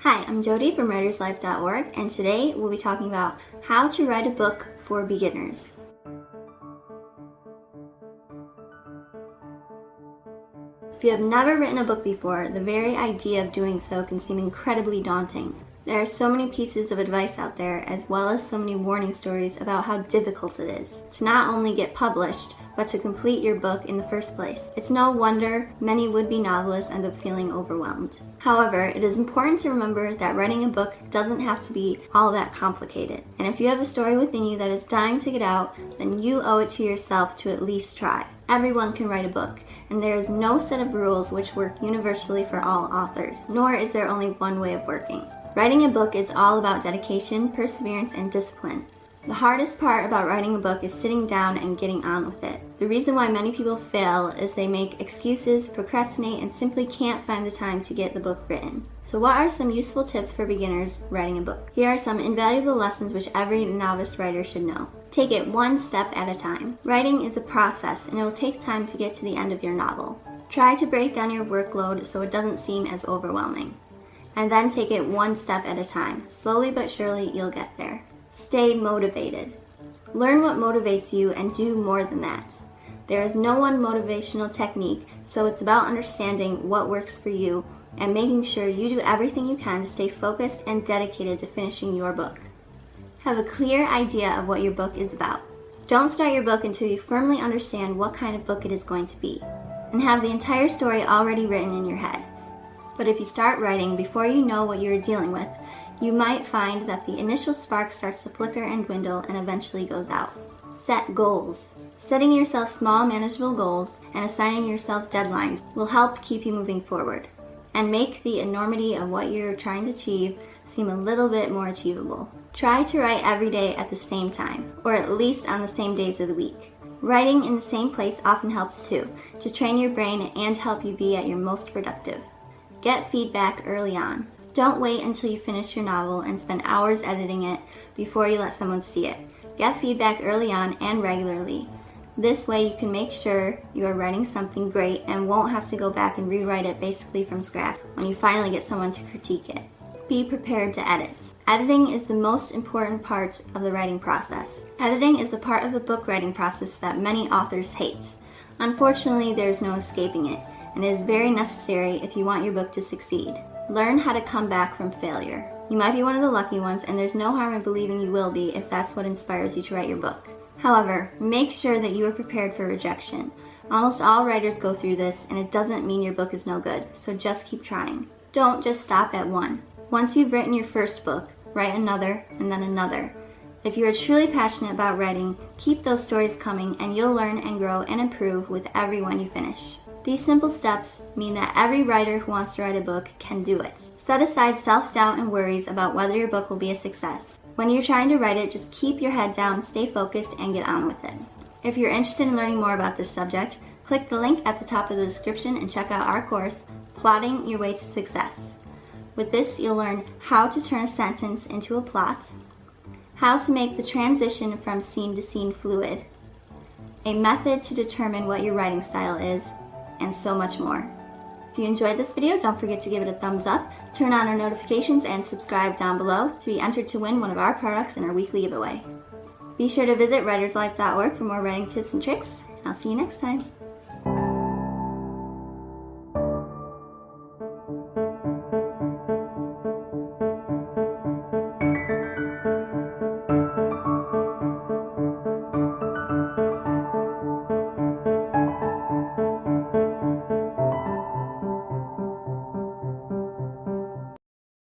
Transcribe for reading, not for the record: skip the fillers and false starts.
Hi, I'm Jody from writerslife.org, and today we'll be talking about how to write a book for beginners. If you have never written a book before, the very idea of doing so can seem incredibly daunting. There are so many pieces of advice out there, as well as so many warning stories about how difficult it is to not only get published, but to complete your book in the first place. It's no wonder many would-be novelists end up feeling overwhelmed. However, it is important to remember that writing a book doesn't have to be all that complicated. And if you have a story within you that is dying to get out, then you owe it to yourself to at least try. Everyone can write a book, and there is no set of rules which work universally for all authors, nor is there only one way of working. Writing a book is all about dedication, perseverance, and discipline. The hardest part about writing a book is sitting down and getting on with it. The reason why many people fail is they make excuses, procrastinate, and simply can't find the time to get the book written. So what are some useful tips for beginners writing a book? Here are some invaluable lessons which every novice writer should know. Take it one step at a time. Writing is a process, and it will take time to get to the end of your novel. Try to break down your workload so it doesn't seem as overwhelming. And then take it one step at a time. Slowly but surely, you'll get there. Stay motivated. Learn what motivates you and do more than that. There is no one motivational technique, so it's about understanding what works for you and making sure you do everything you can to stay focused and dedicated to finishing your book. Have a clear idea of what your book is about. Don't start your book until you firmly understand what kind of book it is going to be, and have the entire story already written in your head. But if you start writing before you know what you're dealing with, you might find that the initial spark starts to flicker and dwindle and eventually goes out. Set goals. Setting yourself small, manageable goals and assigning yourself deadlines will help keep you moving forward and make the enormity of what you're trying to achieve seem a little bit more achievable. Try to write every day at the same time, or at least on the same days of the week. Writing in the same place often helps too, to train your brain and help you be at your most productive. Get feedback early on. Don't wait until you finish your novel and spend hours editing it before you let someone see it. Get feedback early on and regularly. This way you can make sure you are writing something great and won't have to go back and rewrite it basically from scratch when you finally get someone to critique it. Be prepared to edit. Editing is the most important part of the writing process. Editing is the part of the book writing process that many authors hate. Unfortunately, there's no escaping it, and it is very necessary if you want your book to succeed. Learn how to come back from failure. You might be one of the lucky ones, and there's no harm in believing you will be if that's what inspires you to write your book. However, make sure that you are prepared for rejection. Almost all writers go through this, and it doesn't mean your book is no good, so just keep trying. Don't just stop at one. Once you've written your first book, write another, and then another. If you are truly passionate about writing, keep those stories coming, and you'll learn and grow and improve with every one you finish. These simple steps mean that every writer who wants to write a book can do it. Set aside self-doubt and worries about whether your book will be a success. When you're trying to write it, just keep your head down, stay focused, and get on with it. If you're interested in learning more about this subject, click the link at the top of the description and check out our course, Plotting Your Way to Success. With this, you'll learn how to turn a sentence into a plot, how to make the transition from scene to scene fluid, a method to determine what your writing style is, and so much more. If you enjoyed this video, don't forget to give it a thumbs up, turn on our notifications, and subscribe down below to be entered to win one of our products in our weekly giveaway. Be sure to visit writerslife.org for more writing tips and tricks, and I'll see you next time.